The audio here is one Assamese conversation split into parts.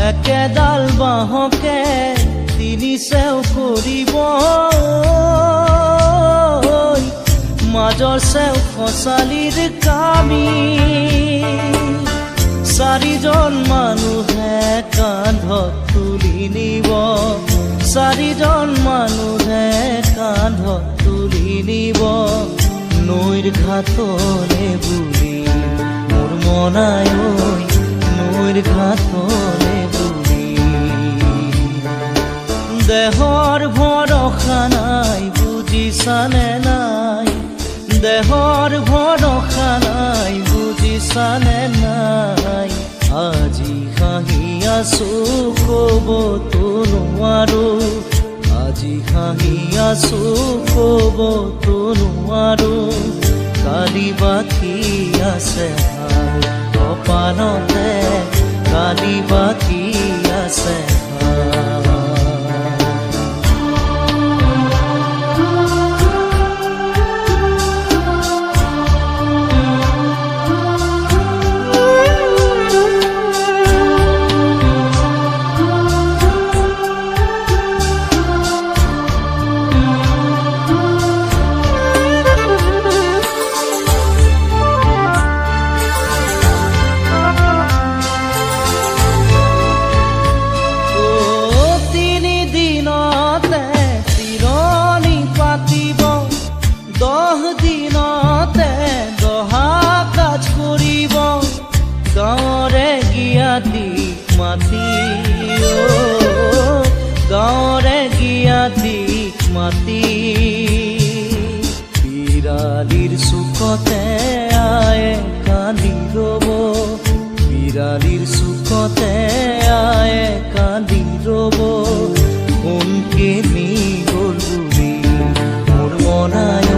একেডাল বাঁহকে তিনি চেও কৰিব মাজৰ চেও খচালিৰ কামি চাৰিজন মানুহে কান্ধত তুলি নিব চাৰিজন মানুহে কান্ধত তুলি নিব নৈৰ ঘাটলে বুলি মোৰ মনাই নৈৰ ঘাটলে দেহৰ ভৰসা নাই বুজিছানে নাই দেহৰ ভৰসা নাই বুজিছানে নাই আজি হাঁহি আছো ক'বতো নোৱাৰো আজি হাঁহি আছো ক'বতো নোৱাৰো কালি বাকী আছে কপালতে কালি বাকী আছে গাঁৱৰে গিয়াতিক মাতি বিৰালিৰ চুকতে আয়ে কান্দি ৰ'ব বিৰালিৰ চুকতে আয়ে কান্দি ৰ'ব কোনকে নি গ'ল বুলি মোৰ মনাই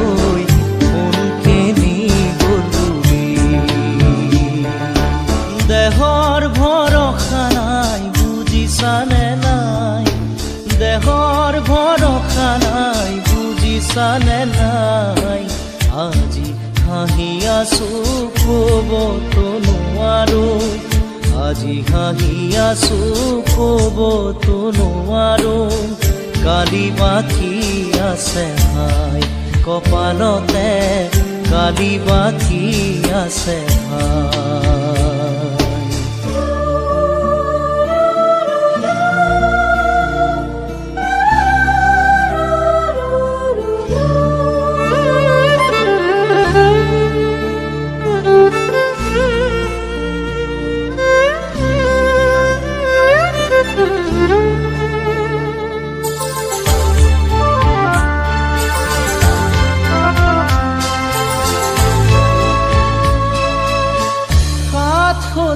কোনকে নি গ'ল বুলি দেহৰ ভৰসা নাই বুজিছানে নাই দেহৰ ভৰসা নাই বুজিছানে নাই আজি হাঁহি আছো ক'বতো নোৱাৰো আজি হাঁহি আছো ক'বতো নোৱাৰো কালি বাকী আছে ভাই কপালতে কালি বাকী আছে ভাই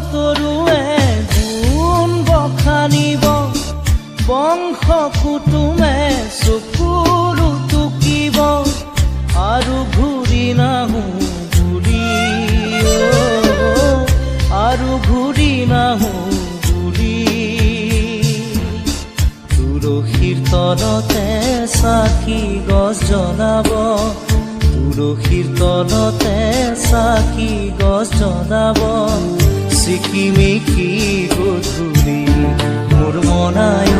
তৰুৱে গুণ বখানিব বংশ কুটুমে চকুৰু টুকিব আৰু ঘূৰি নাহো বুলি আৰু ঘূৰি নাহো বুলি তুলসীৰ তলতে চাকি গছ জ্বলাব তুলসীৰ তলতে চাকি গছ জ্বলাব চিকিমিকি গধূলি মোৰ মনাই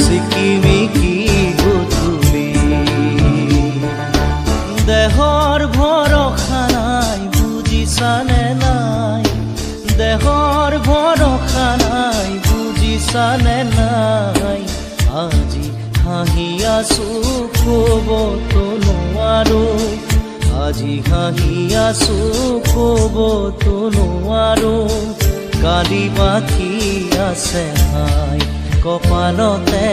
চিকিমিকি গধূলি দেহৰ ভৰসা নাই বুজিছানে নাই দেহৰ ভৰসা নাই বুজিছানে নাই আজি হাঁহি আছো ক'বতো নোৱাৰো আজি হাঁহি আছো ক'বতো নোৱাৰো কালি বাকী আছে ভাই কপালতে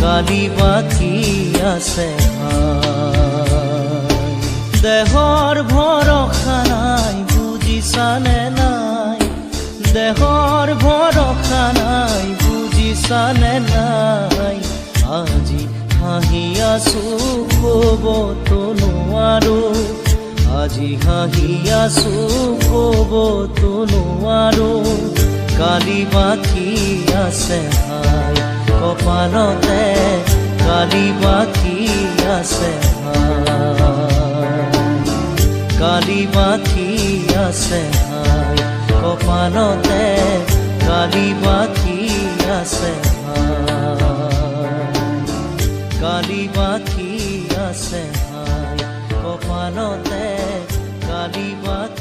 কালি বাকী আছে ভাই দেহৰ ভৰসা নাই বুজিছানে নাই দেহৰ ভৰসা নাই বুজিছানে নাই আজি হাঁহি আছো ক'বতো নোৱাৰো, আজি হাঁহি আছো ক'বতো নোৱাৰো, কালি বাকী আছে হাই কপালতে, কালি বাকী আছে হাই, কালি বাকী আছে হাই কপালতে, কালি বাকী আছে হাই, কালি বাকী আছে হাই কপালতে, কালি বাকী